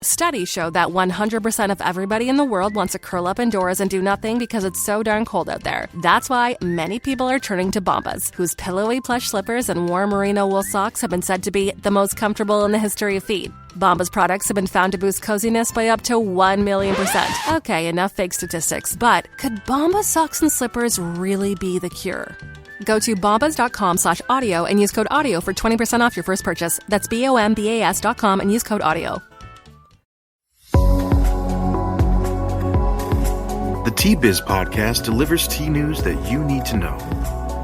Studies show that 100% of everybody in the world wants to curl up indoors and do nothing because it's so darn cold out there. That's why many people are turning to Bombas, whose pillowy plush slippers and warm merino wool socks have been said to be the most comfortable in the history of feet. Bombas products have been found to boost coziness by up to 1,000,000%. Okay, enough fake statistics, but could Bombas socks and slippers really be the cure? Go to bombas.com/audio and use code AUDIO for 20% off your first purchase. That's BOMBAS.com and use code AUDIO. The Tea Biz podcast delivers tea news that you need to know.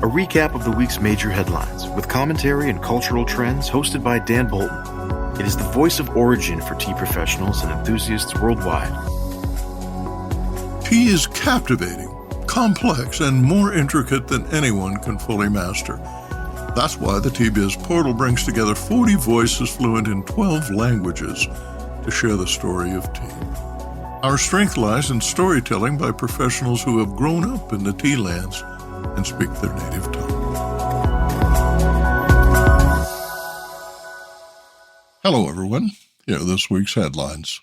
A recap of the week's major headlines with commentary and cultural trends hosted by Dan Bolton. It is the voice of origin for tea professionals and enthusiasts worldwide. Tea is captivating, complex, and more intricate than anyone can fully master. That's why the Tea Biz portal brings together 40 voices fluent in 12 languages to share the story of tea. Our strength lies in storytelling by professionals who have grown up in the tea lands and speak their native tongue. Hello, everyone. Here are this week's headlines.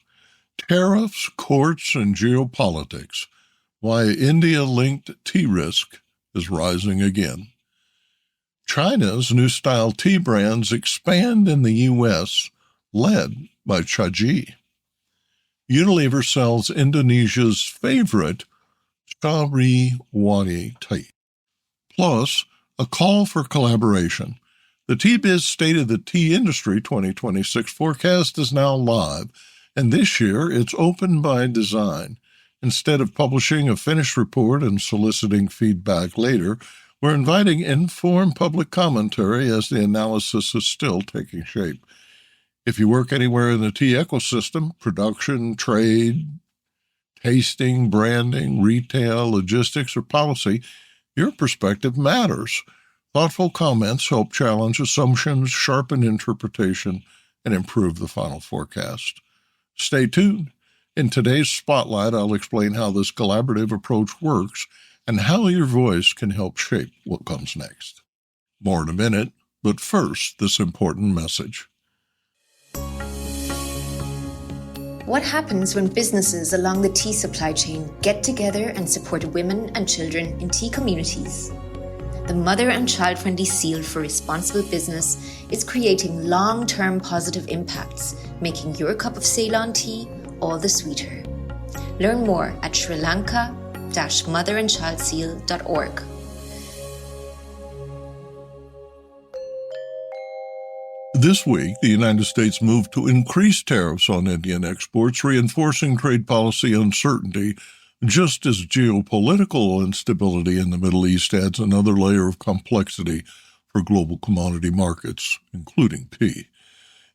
Tariffs, courts, and geopolitics. Why India-linked tea risk is rising again. China's new-style tea brands expand in the U.S., led by Chagee. Unilever sells Indonesia's favorite SariWangi tea. Plus, a call for collaboration. The Tea Biz State of the Tea Industry 2026 forecast is now live, and this year it's open by design. Instead of publishing a finished report and soliciting feedback later, we're inviting informed public commentary as the analysis is still taking shape. If you work anywhere in the tea ecosystem, production, trade, tasting, branding, retail, logistics, or policy, your perspective matters. Thoughtful comments help challenge assumptions, sharpen interpretation, and improve the final forecast. Stay tuned. In today's Spotlight, I'll explain how this collaborative approach works and how your voice can help shape what comes next. More in a minute, but first, this important message. What happens when businesses along the tea supply chain get together and support women and children in tea communities? The Mother and Child-Friendly Seal for Responsible Business is creating long-term positive impacts, making your cup of Ceylon tea all the sweeter. Learn more at srilanka-motherandchildseal.org. This week, the United States moved to increase tariffs on Indian exports, reinforcing trade policy uncertainty, just as geopolitical instability in the Middle East adds another layer of complexity for global commodity markets, including tea.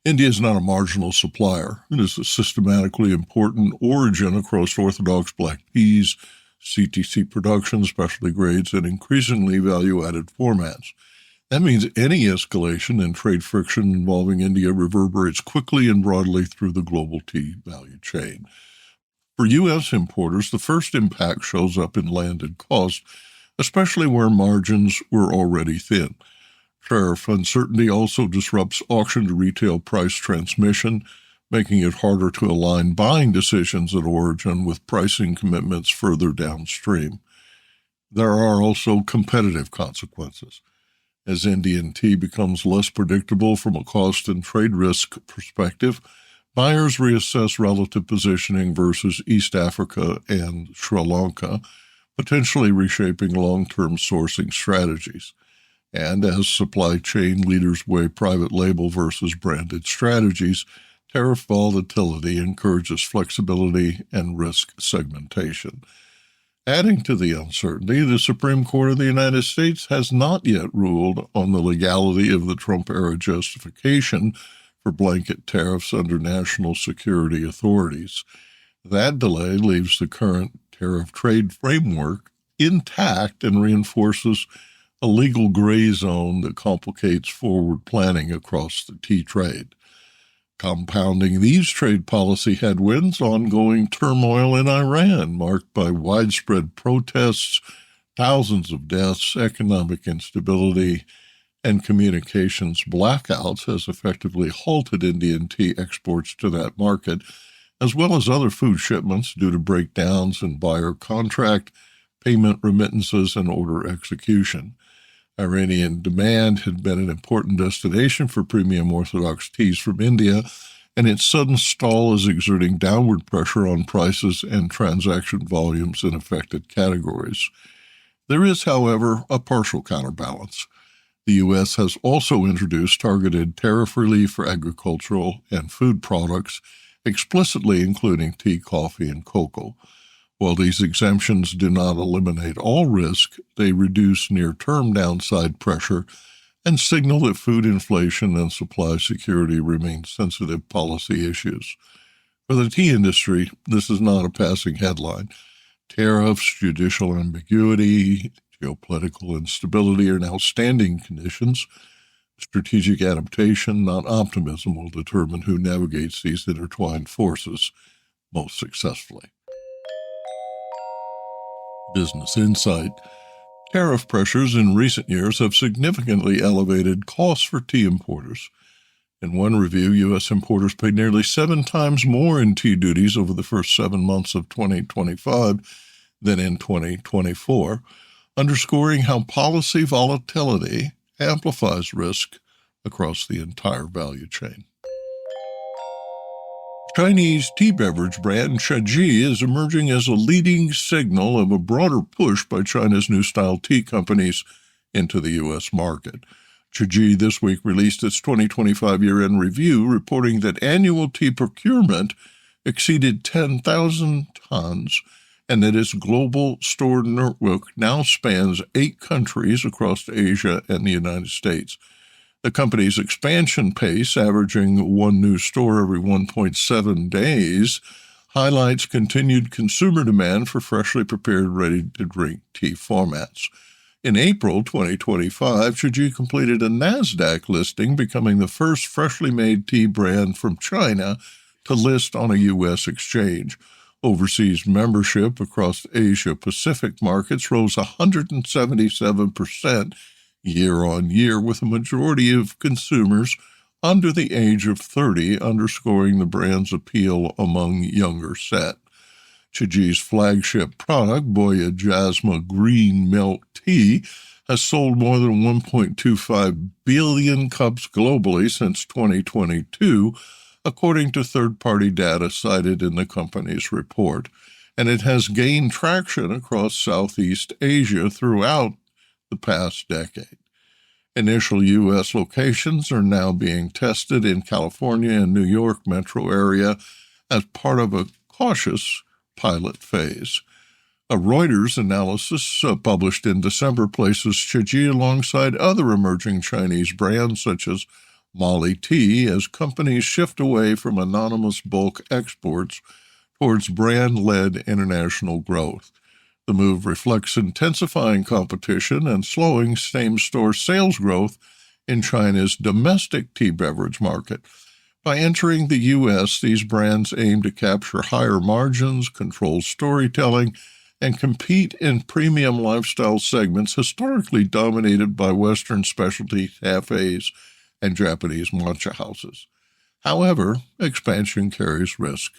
India is not a marginal supplier. It is a systematically important origin across orthodox black teas, CTC production, specialty grades, and increasingly value-added formats. That means any escalation in trade friction involving India reverberates quickly and broadly through the global tea value chain. For U.S. importers, the first impact shows up in landed cost, especially where margins were already thin. Tariff uncertainty also disrupts auction-to-retail price transmission, making it harder to align buying decisions at origin with pricing commitments further downstream. There are also competitive consequences. As Indian tea becomes less predictable from a cost and trade risk perspective, buyers reassess relative positioning versus East Africa and Sri Lanka, potentially reshaping long-term sourcing strategies. And as supply chain leaders weigh private label versus branded strategies, tariff volatility encourages flexibility and risk segmentation. Adding to the uncertainty, the Supreme Court of the United States has not yet ruled on the legality of the Trump-era justification for blanket tariffs under national security authorities. That delay leaves the current tariff trade framework intact and reinforces a legal gray zone that complicates forward planning across the tea trade. Compounding these trade policy headwinds, ongoing turmoil in Iran, marked by widespread protests, thousands of deaths, economic instability, and communications blackouts, has effectively halted Indian tea exports to that market as well as other food shipments due to breakdowns in buyer contract, payment remittances, and order execution. Iranian demand had been an important destination for premium Orthodox teas from India, and its sudden stall is exerting downward pressure on prices and transaction volumes in affected categories. There is, however, a partial counterbalance. The U.S. has also introduced targeted tariff relief for agricultural and food products, explicitly including tea, coffee, and cocoa. While these exemptions do not eliminate all risk, they reduce near-term downside pressure and signal that food inflation and supply security remain sensitive policy issues. For the tea industry, this is not a passing headline. Tariffs, judicial ambiguity, geopolitical instability are now standing conditions. Strategic adaptation, not optimism, will determine who navigates these intertwined forces most successfully. Business Insight. Tariff pressures in recent years have significantly elevated costs for tea importers. In one review, U.S. importers paid nearly 7 times more in tea duties over the first 7 months of 2025 than in 2024, underscoring how policy volatility amplifies risk across the entire value chain. Chinese tea beverage brand Chagee is emerging as a leading signal of a broader push by China's new style tea companies into the U.S. market. Chagee this week released its 2025 year-end review, reporting that annual tea procurement exceeded 10,000 tons and that its global store network now spans 8 countries across Asia and the United States. The company's expansion pace, averaging 1 new store every 1.7 days, highlights continued consumer demand for freshly prepared, ready-to-drink tea formats. In April 2025, Chagee completed a NASDAQ listing, becoming the first freshly made tea brand from China to list on a U.S. exchange. Overseas membership across Asia-Pacific markets rose 177% year-on-year, with a majority of consumers under the age of 30, underscoring the brand's appeal among younger set. Chagee's flagship product, Boya Jasma Green Milk Tea, has sold more than 1.25 billion cups globally since 2022, according to third-party data cited in the company's report, and it has gained traction across Southeast Asia throughout the past decade. Initial U.S. locations are now being tested in California and New York metro area as part of a cautious pilot phase. A Reuters analysis published in December places Chagee alongside other emerging Chinese brands such as Molly Tea as companies shift away from anonymous bulk exports towards brand-led international growth. The move reflects intensifying competition and slowing same-store sales growth in China's domestic tea beverage market. By entering the U.S., these brands aim to capture higher margins, control storytelling, and compete in premium lifestyle segments historically dominated by Western specialty cafes and Japanese matcha houses. However, expansion carries risk.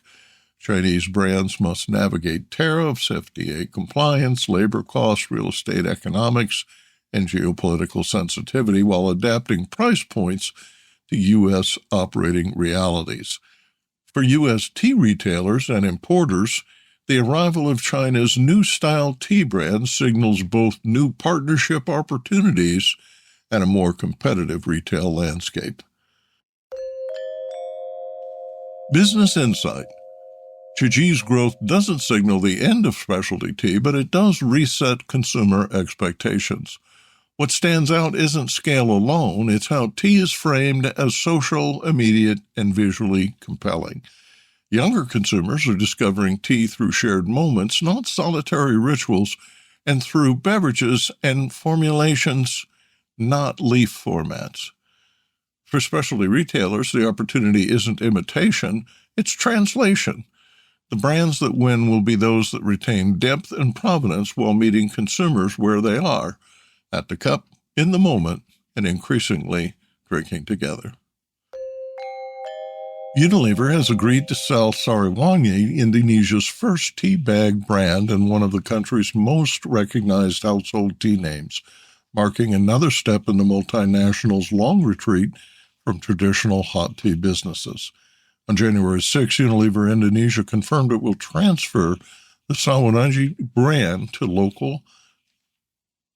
Chinese brands must navigate tariffs, FDA compliance, labor costs, real estate economics, and geopolitical sensitivity while adapting price points to U.S. operating realities. For U.S. tea retailers and importers, the arrival of China's new style tea brand signals both new partnership opportunities and a more competitive retail landscape. Business Insight. Chagee's growth doesn't signal the end of specialty tea, but it does reset consumer expectations. What stands out isn't scale alone, it's how tea is framed as social, immediate, and visually compelling. Younger consumers are discovering tea through shared moments, not solitary rituals, and through beverages and formulations, not leaf formats. For specialty retailers, the opportunity isn't imitation, it's translation. The brands that win will be those that retain depth and provenance while meeting consumers where they are, at the cup, in the moment, and increasingly drinking together. Unilever has agreed to sell SariWangi, Indonesia's first tea bag brand and one of the country's most recognized household tea names, marking another step in the multinational's long retreat from traditional hot tea businesses. On January 6, Unilever Indonesia confirmed it will transfer the SariWangi brand to local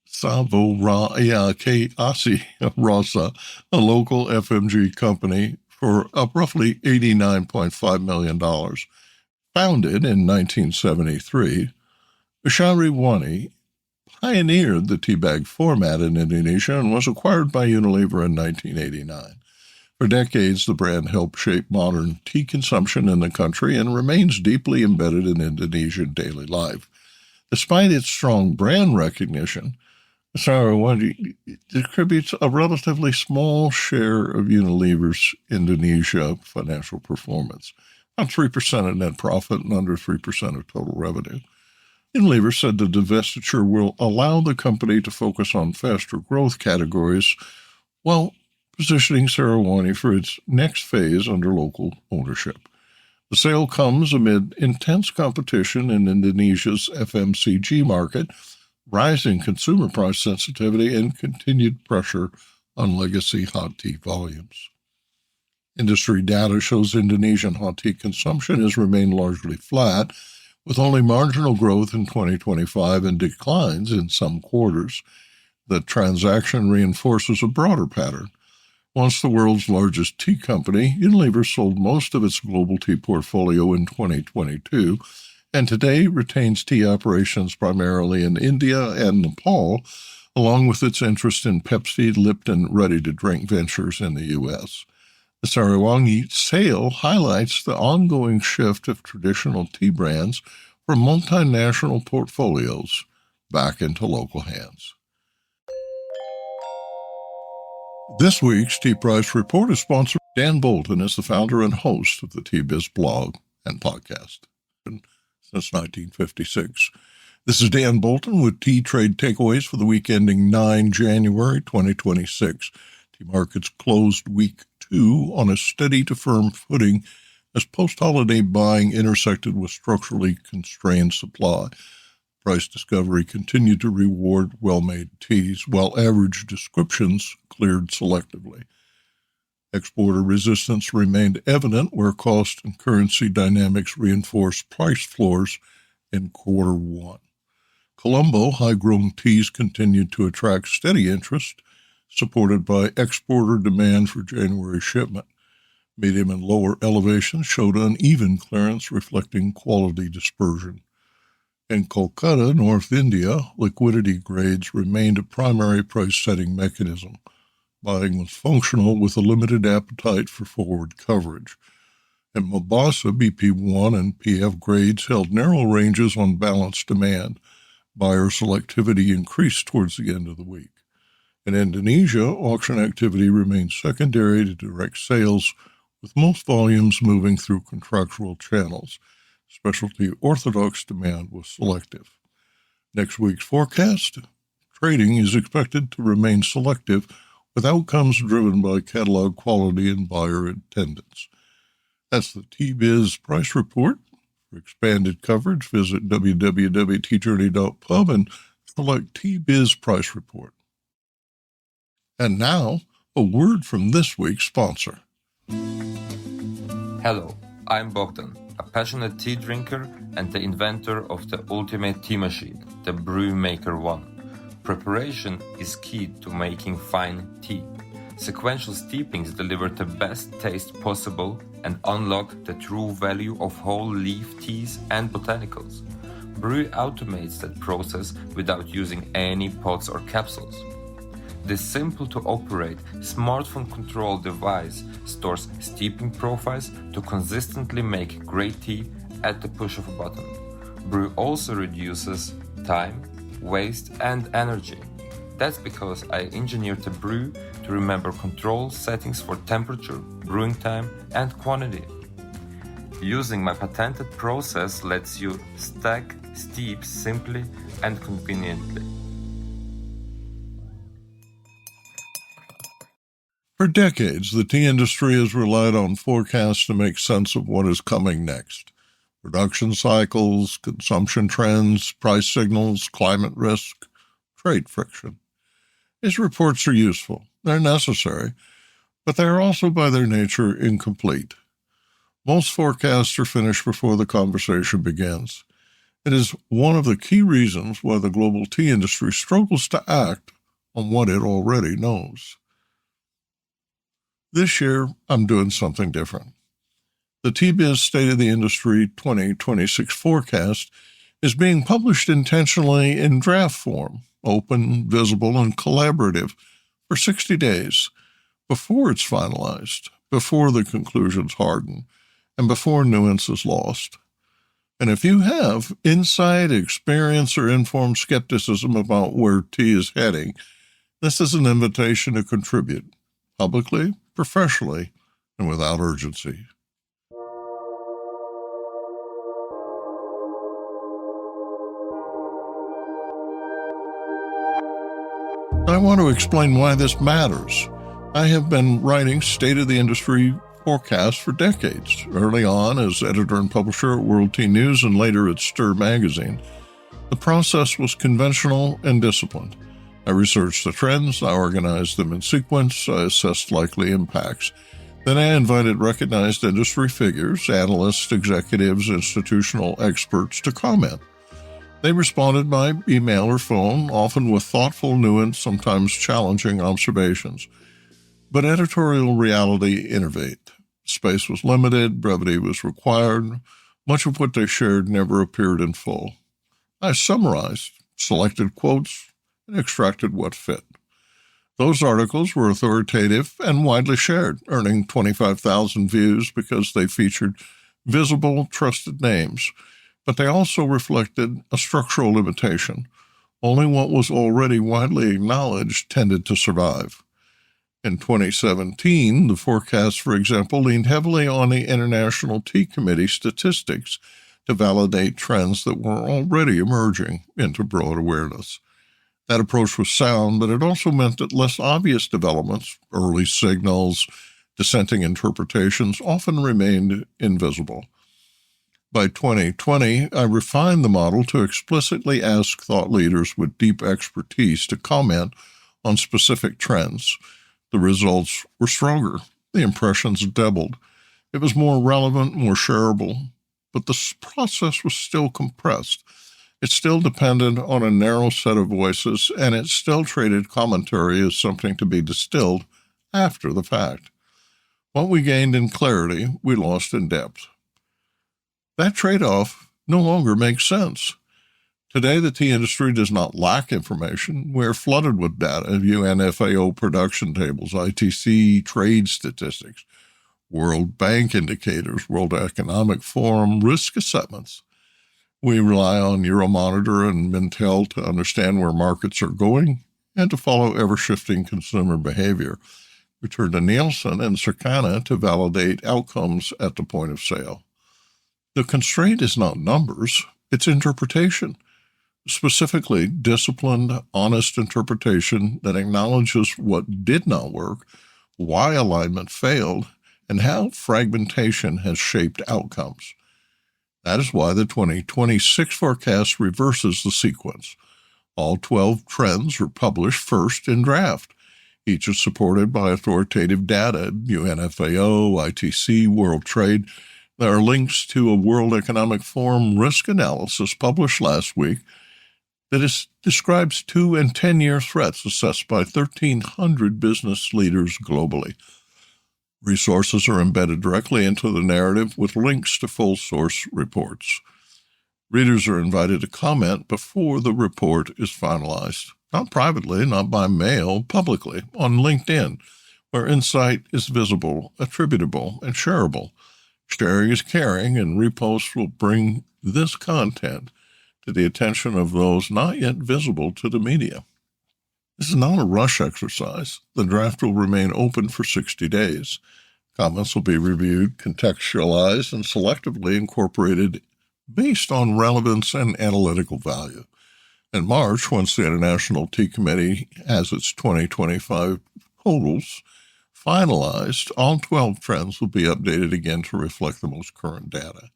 SariWangi Rasa, a local FMG company, for roughly $89.5 million. Founded in 1973, SariWangi pioneered the tea bag format in Indonesia and was acquired by Unilever in 1989. For decades, the brand helped shape modern tea consumption in the country and remains deeply embedded in Indonesian daily life. Despite its strong brand recognition, SariWangi contributes a relatively small share of Unilever's Indonesia financial performance, about 3% of net profit and under 3% of total revenue. Unilever said the divestiture will allow the company to focus on faster growth categories while positioning SariWangi for its next phase under local ownership. The sale comes amid intense competition in Indonesia's FMCG market, rising consumer price sensitivity, and continued pressure on legacy hot tea volumes. Industry data shows Indonesian hot tea consumption has remained largely flat, with only marginal growth in 2025 and declines in some quarters. The transaction reinforces a broader pattern. Once the world's largest tea company, Unilever sold most of its global tea portfolio in 2022, and today retains tea operations primarily in India and Nepal, along with its interest in Pepsi, Lipton, ready-to-drink ventures in the U.S. The SariWangi sale highlights the ongoing shift of traditional tea brands from multinational portfolios back into local hands. This week's Tea Price Report is sponsored by Dan Bolton, as the founder and host of the Tea Biz blog and podcast since 1956. This is Dan Bolton with Tea Trade Takeaways for the week ending 9 January 2026. Tea markets closed week 2 on a steady to firm footing as post-holiday buying intersected with structurally constrained supply. Price discovery continued to reward well-made teas, while average descriptions cleared selectively. Exporter resistance remained evident where cost and currency dynamics reinforced price floors in quarter 1. Colombo high-grown teas continued to attract steady interest, supported by exporter demand for January shipment. Medium and lower elevations showed uneven clearance, reflecting quality dispersion. In Kolkata, North India, liquidity grades remained a primary price-setting mechanism. Buying was functional with a limited appetite for forward coverage. In Mombasa, BP1 and PF grades held narrow ranges on balanced demand. Buyer selectivity increased towards the end of the week. In Indonesia, auction activity remained secondary to direct sales, with most volumes moving through contractual channels. Specialty orthodox demand was selective. Next week's forecast: trading is expected to remain selective, with outcomes driven by catalog quality and buyer attendance. That's the Tea Biz Price Report. For expanded coverage, visit www.teajourney.pub and select Tea Biz Price Report. And now, a word from this week's sponsor. Hello, I'm Bolton, a passionate tea drinker and the inventor of the ultimate tea machine, the Brew Maker 1. Preparation is key to making fine tea. Sequential steepings deliver the best taste possible and unlock the true value of whole leaf teas and botanicals. Brew automates that process without using any pots or capsules. This simple-to-operate, smartphone-controlled device stores steeping profiles to consistently make great tea at the push of a button. Brew also reduces time, waste, and energy. That's because I engineered the brew to remember control settings for temperature, brewing time, and quantity. Using my patented process lets you stack steeps simply and conveniently. For decades, the tea industry has relied on forecasts to make sense of what is coming next. Production cycles, consumption trends, price signals, climate risk, trade friction. These reports are useful. They're necessary, but they are also by their nature incomplete. Most forecasts are finished before the conversation begins. It is one of the key reasons why the global tea industry struggles to act on what it already knows. This year, I'm doing something different. The Tea Biz State of the Industry 2026 forecast is being published intentionally in draft form, open, visible, and collaborative for 60 days before it's finalized, before the conclusions harden, and before nuance is lost. And if you have insight, experience, or informed skepticism about where tea is heading, this is an invitation to contribute, publicly, professionally, and without urgency. I want to explain why this matters. I have been writing state-of-the-industry forecasts for decades, early on as editor and publisher at World Tea News and later at Stir magazine. The process was conventional and disciplined. I researched the trends, I organized them in sequence, I assessed likely impacts. Then I invited recognized industry figures, analysts, executives, institutional experts to comment. They responded by email or phone, often with thoughtful, nuanced, sometimes challenging observations. But editorial reality intervened. Space was limited, brevity was required. Much of what they shared never appeared in full. I summarized, selected quotes, and extracted what fit. Those articles were authoritative and widely shared, earning 25,000 views because they featured visible, trusted names. But they also reflected a structural limitation. Only what was already widely acknowledged tended to survive. In 2017, the forecast, for example, leaned heavily on the International Tea Committee statistics to validate trends that were already emerging into broad awareness. That approach was sound, but it also meant that less obvious developments, early signals, dissenting interpretations, often remained invisible. By 2020, I refined the model to explicitly ask thought leaders with deep expertise to comment on specific trends. The results were stronger. The impressions doubled. It was more relevant, more shareable, but the process was still compressed. It still depended on a narrow set of voices, and it still treated commentary as something to be distilled after the fact. What we gained in clarity, we lost in depth. That trade-off no longer makes sense. Today, the tea industry does not lack information. We're flooded with data, UNFAO production tables, ITC trade statistics, World Bank indicators, World Economic Forum risk assessments. We rely on Euromonitor and Mintel to understand where markets are going and to follow ever-shifting consumer behavior. We turn to Nielsen and Circana to validate outcomes at the point of sale. The constraint is not numbers, it's interpretation. Specifically, disciplined, honest interpretation that acknowledges what did not work, why alignment failed, and how fragmentation has shaped outcomes. That is why the 2026 forecast reverses the sequence. All 12 trends are published first in draft. Each is supported by authoritative data, UNFAO, ITC, World Trade. There are links to a World Economic Forum risk analysis published last week that describes 2- and 10-year threats assessed by 1,300 business leaders globally. Resources are embedded directly into the narrative with links to full source reports. Readers are invited to comment before the report is finalized, not privately, not by mail, publicly, on LinkedIn, where insight is visible, attributable, and shareable. Sharing is caring, and reposts will bring this content to the attention of those not yet visible to the media. This is not a rush exercise. The draft will remain open for 60 days. Comments will be reviewed, contextualized, and selectively incorporated based on relevance and analytical value. In March, once the International Tea Committee has its 2025 totals, finalized, all 12 trends will be updated again to reflect the most current data.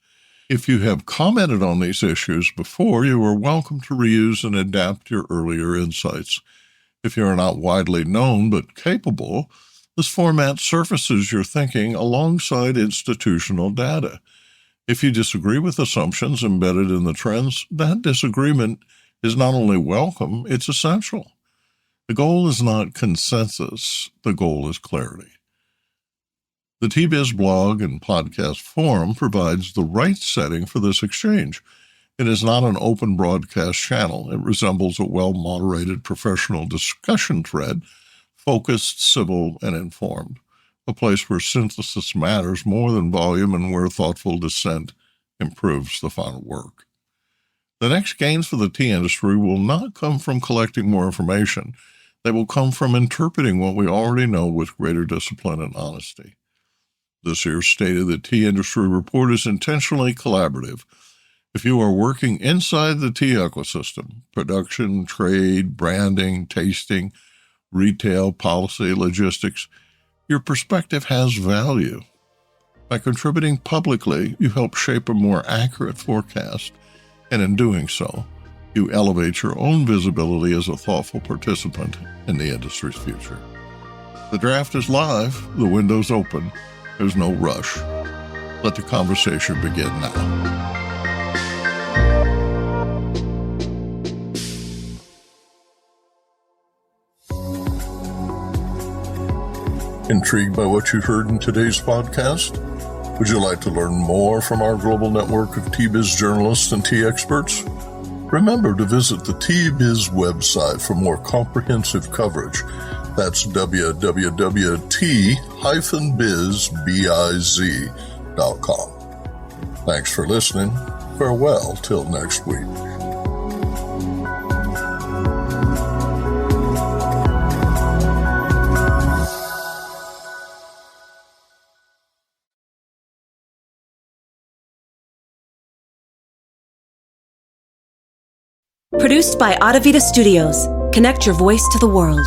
If you have commented on these issues before, you are welcome to reuse and adapt your earlier insights. If you are not widely known but capable, this format surfaces your thinking alongside institutional data. If you disagree with assumptions embedded in the trends, that disagreement is not only welcome, it's essential. The goal is not consensus, the goal is clarity. The Tea Biz blog and podcast forum provides the right setting for this exchange. It is not an open broadcast channel. It resembles a well-moderated professional discussion thread, focused, civil, and informed, a place where synthesis matters more than volume and where thoughtful dissent improves the final work. The next gains for the tea industry will not come from collecting more information. They will come from interpreting what we already know with greater discipline and honesty. This year's State of the Tea Industry Report is intentionally collaborative. If you are working inside the tea ecosystem, production, trade, branding, tasting, retail, policy, logistics, your perspective has value. By contributing publicly, you help shape a more accurate forecast, and in doing so, you elevate your own visibility as a thoughtful participant in the industry's future. The draft is live, the window's open, there's no rush. Let the conversation begin now. Intrigued by what you heard in today's podcast? Would you like to learn more from our global network of Tea Biz journalists and tea experts? Remember to visit the Tea Biz website for more comprehensive coverage. That's www.t-biz.com. Thanks for listening. Farewell till next week. Produced by Adavita Studios. Connect your voice to the world.